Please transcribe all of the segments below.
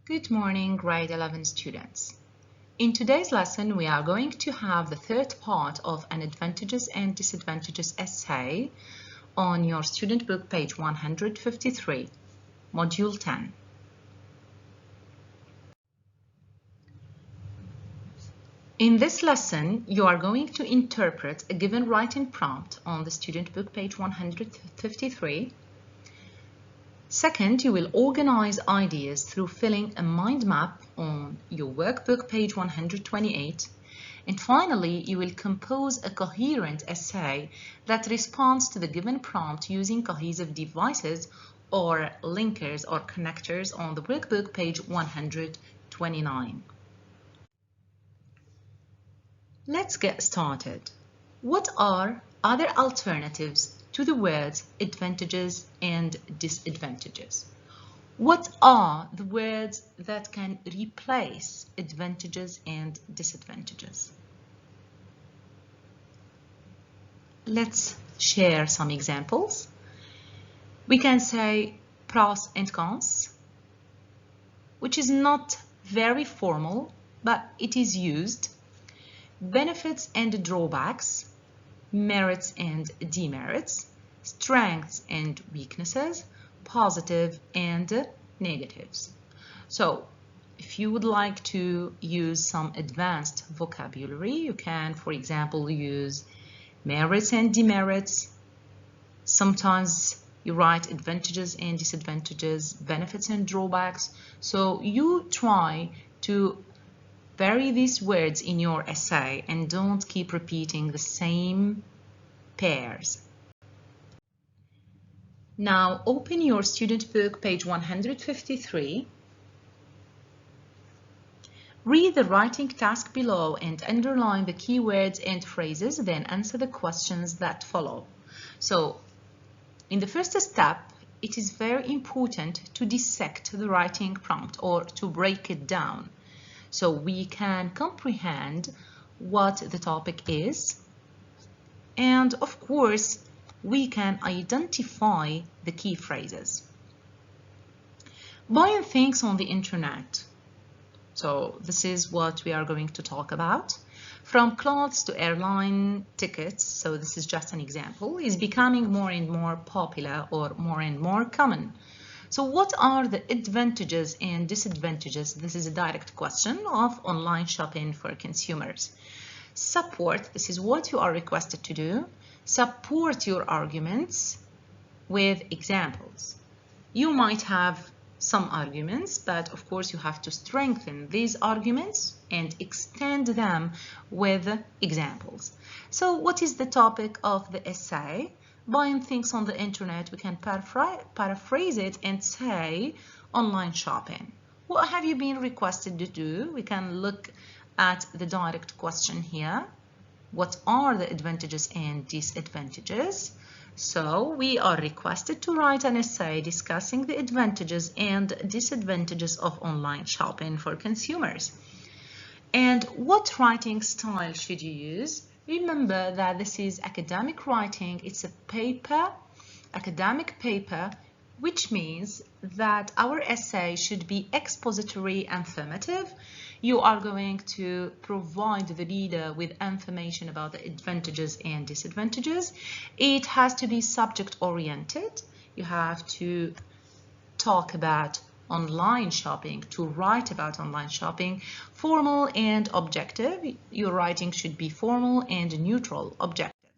Good morning, grade 11 students. In today's lesson, we are going to have the third part of an advantages and disadvantages essay on your student book, page 153, module 10. In this lesson, you are going to interpret a given writing prompt on the student book, page 153. Second, you will organize ideas through filling a mind map on your workbook, page 128. And finally, you will compose a coherent essay that responds to the given prompt using cohesive devices or linkers or connectors on the workbook, page 129. Let's get started. What are other alternatives to the words advantages and disadvantages? What are the words that can replace advantages and disadvantages? Let's share some examples. We can say pros and cons, which is not very formal, but it is used. Benefits and drawbacks, merits and demerits, strengths and weaknesses, positive and negatives. So if you would like to use some advanced vocabulary, you can, for example, use merits and demerits. Sometimes you write advantages and disadvantages, benefits and drawbacks. So you try to vary these words in your essay and don't keep repeating the same pairs. Now open your student book, page 153. Read the writing task below and underline the keywords and phrases, then answer the questions that follow. So in the first step, it is very important to dissect the writing prompt or to break it down, so we can comprehend what the topic is, and of course we can identify the key phrases. Buying things on the internet. So this is what we are going to talk about. From clothes to airline tickets, so this is just an example, is becoming more and more popular or more and more common. So what are the advantages and disadvantages? This is a direct question of online shopping for consumers. Support, this is what you are requested to do. Support your arguments with examples. You might have some arguments, but of course you have to strengthen these arguments and extend them with examples. So what is the topic of the essay? Buying things on the internet, we can paraphrase it and say online shopping. What have you been requested to do? We can look at the direct question here. What are the advantages and disadvantages? So we are requested to write an essay discussing the advantages and disadvantages of online shopping for consumers. And what writing style should you use? Remember that this is academic writing. It's a paper, academic paper, which means that our essay should be expository and informative. You are going to provide the reader with information about the advantages and disadvantages. It has to be subject oriented. You have to talk about online shopping, to write about online shopping, formal and objective. Your writing should be formal and neutral, objective.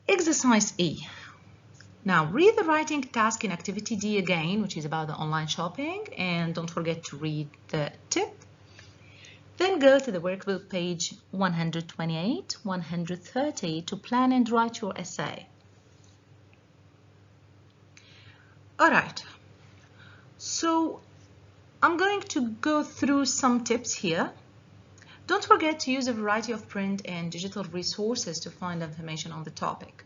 Exercise E. Now read the writing task in activity D again, which is about the online shopping, and don't forget to read the tip. Then go to the workbook, page 128, 130 to plan and write your essay. Alright, so I'm going to go through some tips here. Don't forget to use a variety of print and digital resources to find information on the topic.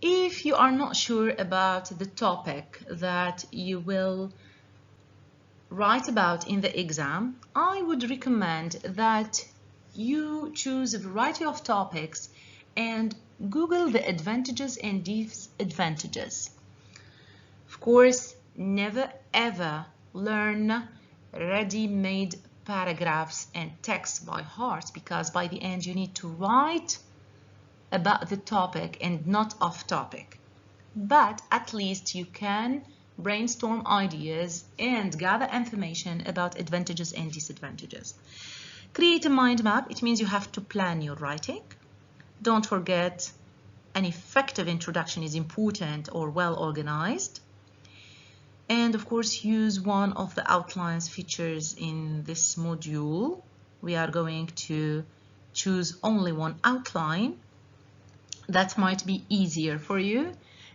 If you are not sure about the topic that you will write about in the exam, I would recommend that you choose a variety of topics and Google the advantages and disadvantages. Of course, never ever learn ready-made paragraphs and text by heart, because by the end you need to write about the topic and not off topic. But at least you can brainstorm ideas and gather information about advantages and disadvantages. Create a mind map. It means you have to plan your writing. Don't forget, an effective introduction is important or well organized. And of course, use one of the outlines features in this module. We are going to choose only one outline. That might be easier for you.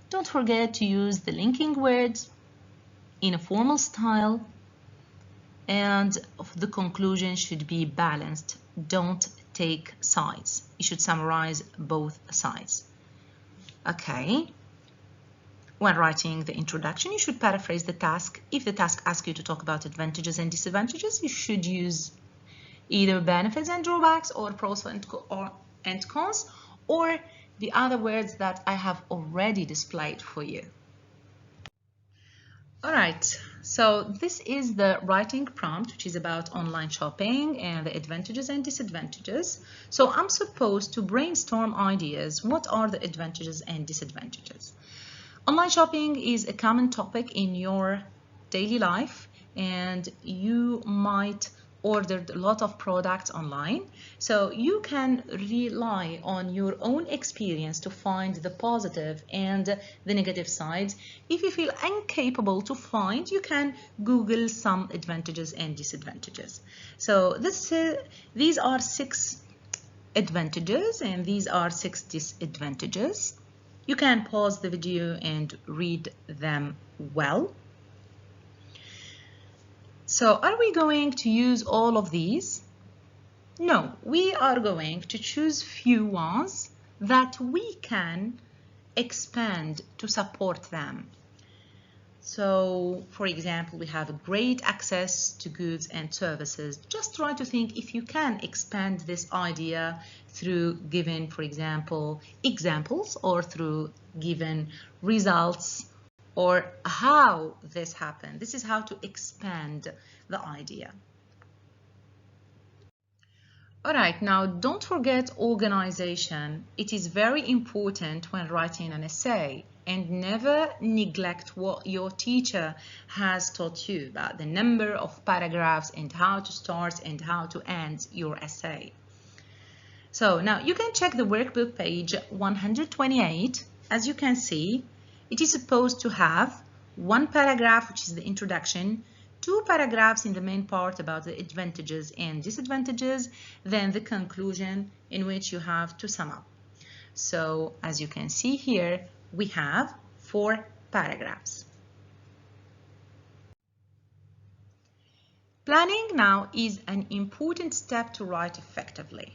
Don't forget to use the linking words in a formal style, and the conclusion should be balanced. Don't take sides. You should summarize both sides. Okay. When writing the introduction, you should paraphrase the task. If the task asks you to talk about advantages and disadvantages, you should use either benefits and drawbacks, or pros and cons, or the other words that I have already displayed for you. All right, so this is the writing prompt, which is about online shopping and the advantages and disadvantages. So I'm supposed to brainstorm ideas. What are the advantages and disadvantages? Online shopping is a common topic in your daily life, and you might order a lot of products online. So you can rely on your own experience to find the positive and the negative sides. If you feel incapable to find, you can Google some advantages and disadvantages. So these are 6 advantages and these are 6 disadvantages. You can pause the video and read them well. So are we going to use all of these? No, we are going to choose few ones that we can expand to support them. So, for example, we have great access to goods and services. Just try to think if you can expand this idea through given, for example, examples, or through given results, or how this happened. This is how to expand the idea. All right, now don't forget organization. It is very important when writing an essay, and never neglect what your teacher has taught you about the number of paragraphs and how to start and how to end your essay. So now you can check the workbook page 128. As you can see, it is supposed to have 1 paragraph, which is the introduction, 2 paragraphs in the main part about the advantages and disadvantages, then the conclusion in which you have to sum up. So as you can see here, we have 4 paragraphs. Planning now is an important step to write effectively.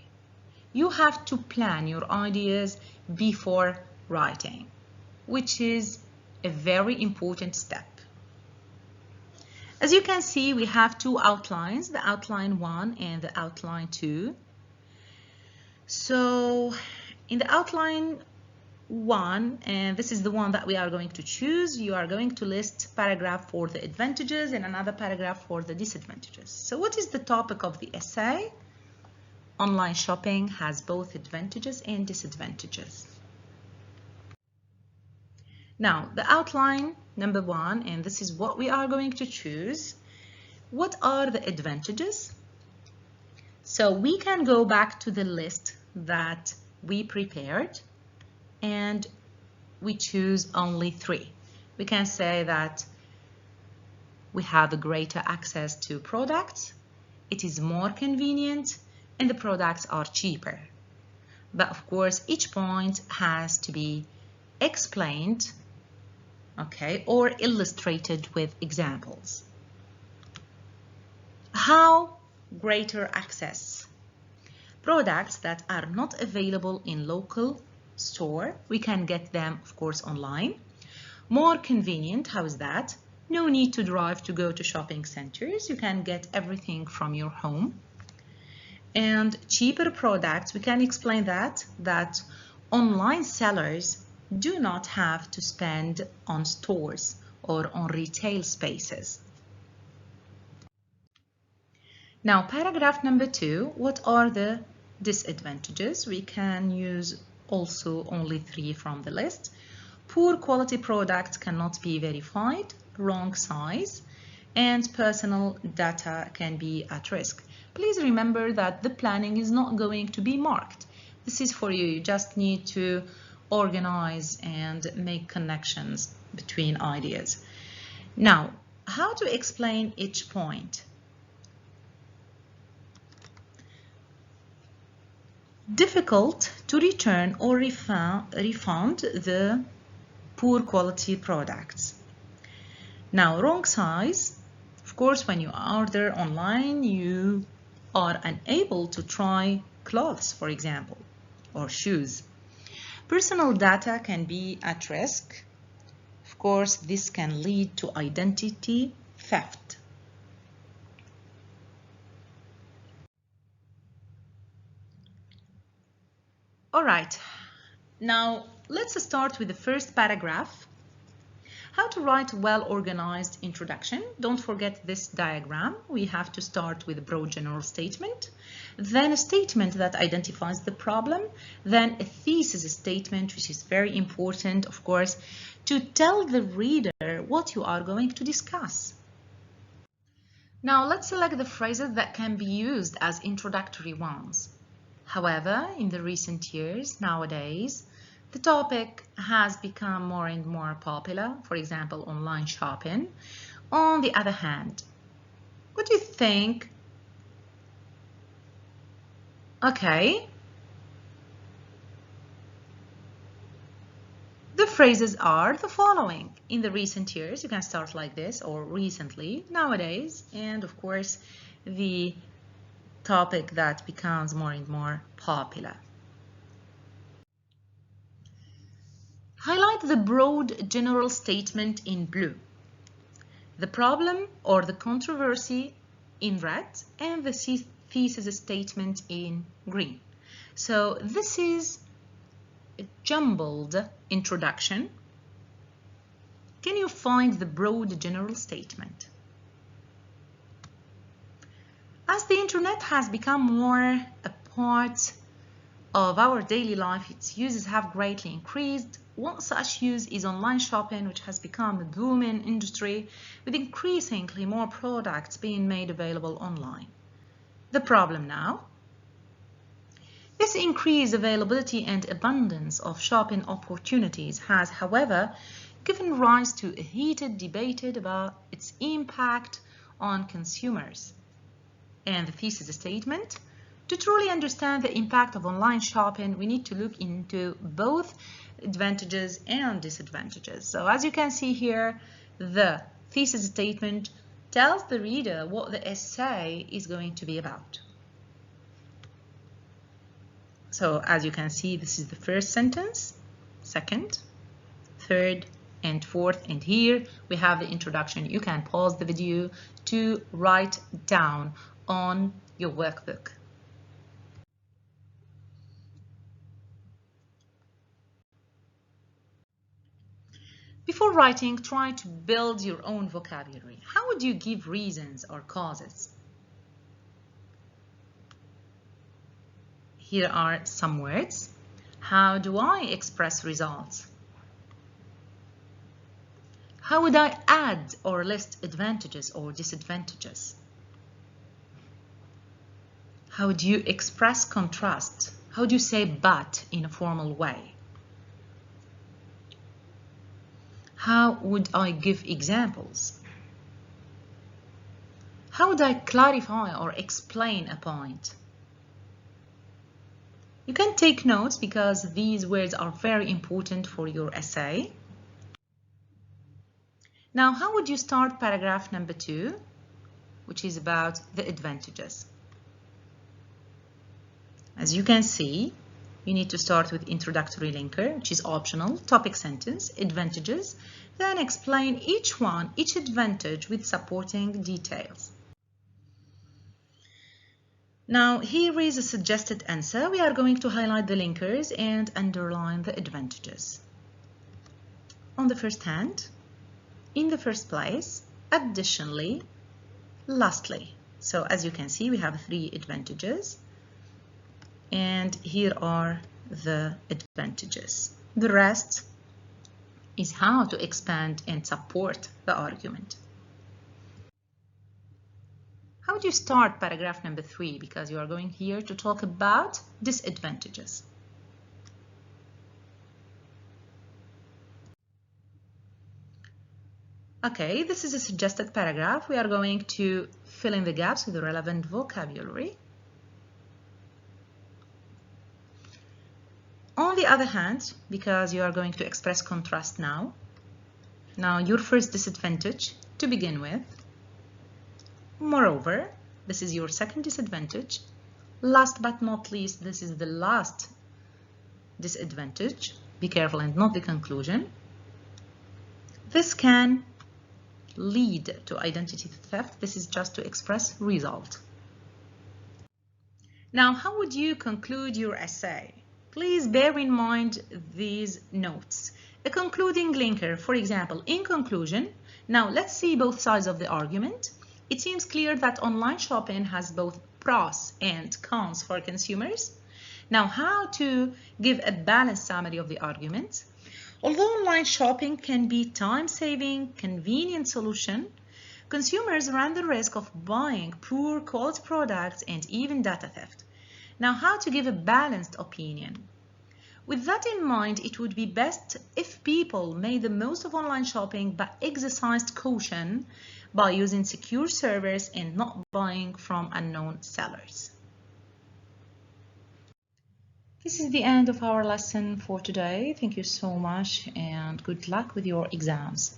You have to plan your ideas before writing, which is a very important step. As you can see, we have 2 outlines, the outline 1 and the outline 2. So in the outline 1, and this is the one that we are going to choose, you are going to list paragraph for the advantages and another paragraph for the disadvantages. So what is the topic of the essay? Online shopping has both advantages and disadvantages. Now, the outline number 1, and this is what we are going to choose. What are the advantages? So we can go back to the list that we prepared and we choose only 3. We can say that we have a greater access to products, it is more convenient, and the products are cheaper. But of course, each point has to be explained, okay, or illustrated with examples. How greater access? Products that are not available in local store, we can get them, of course, online. More convenient, how is that? No need to drive to go to shopping centers. You can get everything from your home. And cheaper products, we can explain that online sellers do not have to spend on stores or on retail spaces. Now, paragraph number 2, what are the disadvantages? We can use also only 3 from the list. Poor quality products cannot be verified, wrong size, and personal data can be at risk. Please remember that the planning is not going to be marked. This is for you. You just need to organize and make connections between ideas. Now, how to explain each point? Difficult to return or refund the poor quality products. Now, wrong size. Of course, when you order online, you are unable to try clothes, for example, or shoes. Personal data can be at risk. Of course, this can lead to identity theft. All right, now let's start with the first paragraph. How to write a well-organized introduction. Don't forget this diagram. We have to start with a broad general statement, then a statement that identifies the problem, then a thesis statement, which is very important, of course, to tell the reader what you are going to discuss. Now let's select the phrases that can be used as introductory ones. However, in the recent years, nowadays, the topic has become more and more popular, for example, online shopping. On the other hand, what do you think? Okay. The phrases are the following. In the recent years, you can start like this, or recently, nowadays, and of course, the topic that becomes more and more popular. Highlight the broad general statement in blue, the problem or the controversy in red, and the thesis statement in green. So this is a jumbled introduction. Can you find the broad general statement? As the internet has become more a part of our daily life, its uses have greatly increased. One such use is online shopping, which has become a booming industry with increasingly more products being made available online. The problem now? This increased availability and abundance of shopping opportunities has, however, given rise to a heated debate about its impact on consumers. And the thesis statement: to truly understand the impact of online shopping, we need to look into both advantages and disadvantages. So as you can see here, the thesis statement tells the reader what the essay is going to be about. So as you can see, this is the first sentence, second, third, and fourth, and here we have the introduction. You can pause the video to write down on your workbook. Before writing, try to build your own vocabulary. How would you give reasons or causes? Here are some words. How do I express results? How would I add or list advantages or disadvantages? How do you express contrast? How do you say but in a formal way? How would I give examples? How would I clarify or explain a point? You can take notes because these words are very important for your essay. Now, how would you start paragraph number 2, which is about the advantages? As you can see, you need to start with introductory linker, which is optional, topic sentence, advantages, then explain each one, each advantage with supporting details. Now, here is a suggested answer. We are going to highlight the linkers and underline the advantages. On the first hand, in the first place, additionally, lastly. So as you can see, we have 3 advantages, and here are the advantages. The rest is how to expand and support the argument. How would you start paragraph number 3? Because you are going here to talk about disadvantages. Okay, this is a suggested paragraph. We are going to fill in the gaps with the relevant vocabulary. On the other hand, because you are going to express contrast now, your first disadvantage to begin with. Moreover, this is your second disadvantage. Last but not least, this is the last disadvantage. Be careful and not the conclusion. This can lead to identity theft. This is just to express result. Now, how would you conclude your essay? Please bear in mind these notes. A concluding linker, for example, in conclusion. Now, let's see both sides of the argument. It seems clear that online shopping has both pros and cons for consumers. Now, how to give a balanced summary of the argument? Although online shopping can be time-saving, convenient solution, consumers run the risk of buying poor quality products and even data theft. Now, how to give a balanced opinion? With that in mind, it would be best if people made the most of online shopping but exercised caution by using secure servers and not buying from unknown sellers. This is the end of our lesson for today. Thank you so much and good luck with your exams.